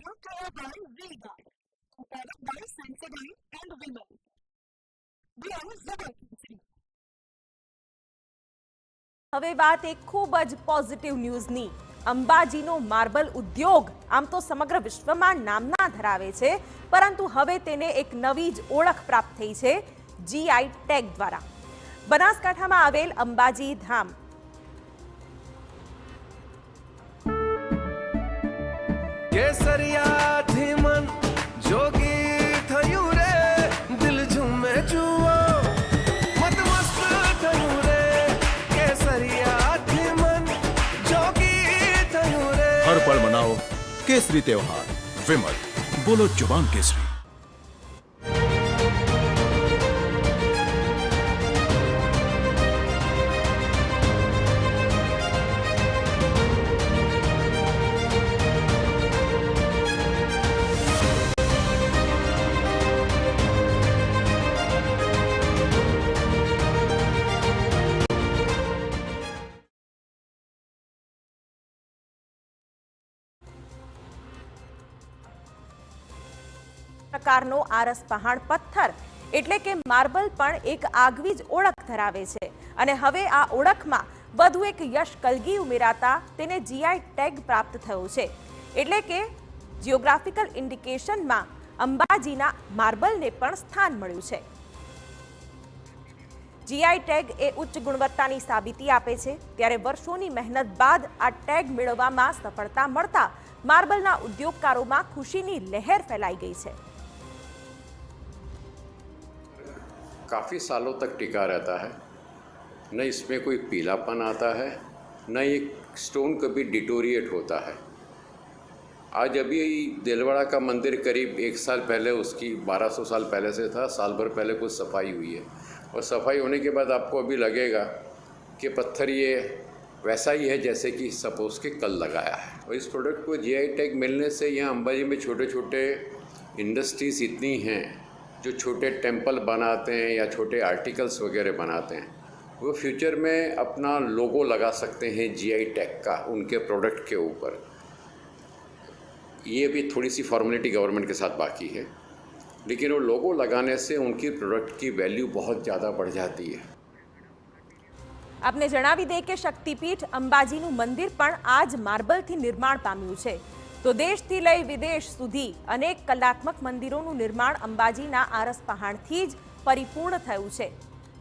brought to you by V-Guard, a product by Sensodyne and Vimal. We are Zubal. હવે વાત એક ખૂબ જ પોઝિટિવ ન્યૂઝની. અંબાજીનો માર્બલ ઉદ્યોગ આમ તો સમગ્ર વિશ્વમાં નામના ધરાવે છે, પરંતુ હવે તેને એક નવી જ ઓળખ પ્રાપ્ત થઈ છે જીઆઈ ટેગ દ્વારા. બનાસકાંઠામાં આવેલ અંબાજી ધામ કેસરિયાથી મન જોગી થયું રે, દિલ ઝૂમે જુઓ મત મસ્ત થયું રે, કેસરિયાથી મન જોગી થયું રે. હર પળ મનાવો કેસરી त्योहार. વિમલ, બોલો જુબાન કેસરી. પ્રકારનો આરસ પહાડ પથ્થર એટલે કે માર્બલ પણ એક આગવી જ ઓળખ ધરાવે છે, અને હવે આ ઓળખમાં વધુ એક યશ કલગી ઉમેરાતા તેને જીઆઈ ટેગ પ્રાપ્ત થયો છે. એટલે કે જિયોગ્રાફિકલ ઇન્ડિકેશનમાં અંબાજીના માર્બલને પણ સ્થાન મળ્યું છે. જીઆઈ ટેગ એ ઉચ્ચ ગુણવત્તાની સાબિતી આપે છે, ત્યારે વર્ષોની મહેનત બાદ આ ટેગ મેળવવામાં સફળતા મળતા માર્બલના ઉદ્યોગકારોમાં ખુશીની લહેર ફેલાઈ ગઈ છે. काफ़ी सालों तक टिका रहता है, न इसमें कोई पीलापन आता है, न ये स्टोन कभी डिटोरिएट होता है. आज अभी दिलवाड़ा का मंदिर करीब 1 साल पहले, उसकी 1200 साल पहले से था, साल भर पहले कुछ सफाई हुई है, और सफाई होने के बाद आपको अभी लगेगा कि पत्थर ये वैसा ही है जैसे कि सपोज के कल लगाया है. और इस प्रोडक्ट को जीआई टैग मिलने से यहाँ अंबाजी में छोटे छोटे इंडस्ट्रीज़ इतनी हैं जो छोटे टेम्पल बनाते हैं या छोटे आर्टिकल्स वगैरह बनाते हैं, वो फ्यूचर में अपना लोगो लगा सकते हैं जीआई टैग का उनके प्रोडक्ट के ऊपर. ये अभी थोड़ी सी फॉर्मेलिटी गवर्नमेंट के साथ बाकी है, लेकिन वो लोगो लगाने से उनकी प्रोडक्ट की वैल्यू बहुत ज़्यादा बढ़ जाती है. આપને જણાવી દે કે શક્તિપીઠ અંબાજીનું મંદિર પણ આ જ માર્બલથી નિર્માણ પામ્યું છે. તો દેશથી લઈ વિદેશ સુધી અનેક કલાત્મક મંદિરોનું નિર્માણ અંબાજીના આરસ પહાડથી જ પરિપૂર્ણ થયું છે.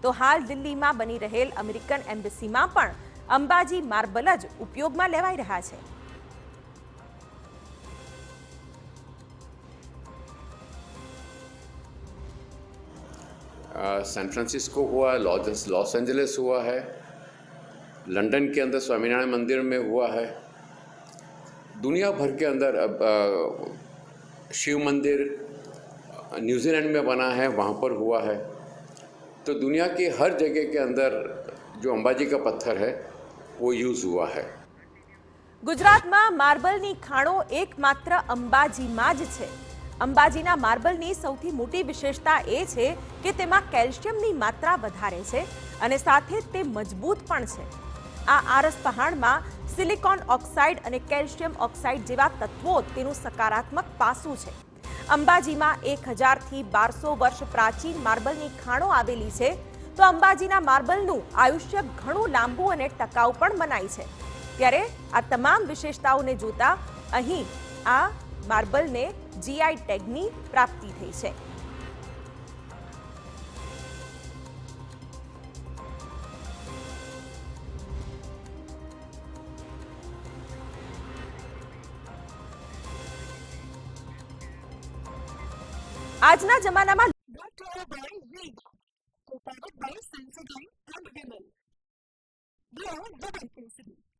તો હાલ દિલ્હીમાં બની રહેલ અમેરિકન એમ્બેસીમાં પણ અંબાજી માર્બલ જ ઉપયોગમાં લેવાઈ રહ્યા છે. सैन फ्रांसिस्को हुआ, लॉस एंजलिस हुआ है, लंदन के अंदर स्वामीनारायण मंदिर में हुआ है, दुनिया भर के अंदर अब शिव मंदिर न्यूजीलैंड में बना है, वहाँ पर हुआ है. तो दुनिया के हर जगह के अंदर जो अंबाजी का पत्थर है वो यूज़ हुआ है. ગુજરાતમાં માર્બલની ખાણો એકમાત્ર અંબાજીમાં જ છે. અંબાજીના માર્બલની સૌથી મોટી વિશેષતા એ છે કે તેમાં કેલ્શિયમની માત્રા વધારે છે, અને સાથે તે મજબૂત પણ છે. આ આરસ પહાડમાં સિલિકોન ઓક્સાઇડ અને કેલ્શિયમ ઓક્સાઇડ જેવા તત્વો તેનું સકારાત્મક પાસું છે. અંબાજીમાં 1000 થી 1200 વર્ષ પ્રાચીન માર્બલની ખાણો આવેલી છે. તો અંબાજીના માર્બલનું આયુષ્ય ઘણું લાંબુ અને ટકાઉ પણ મનાય છે. ત્યારે આ તમામ વિશેષતાઓને જોતા અહીં આ માર્બલને જીઆઈ ટેગની પ્રાપ્તિ થઈ છે. આજના જમાનામાં Brought to you by V-Guard, a product by Sensodyne and Vimal. We are Zubal.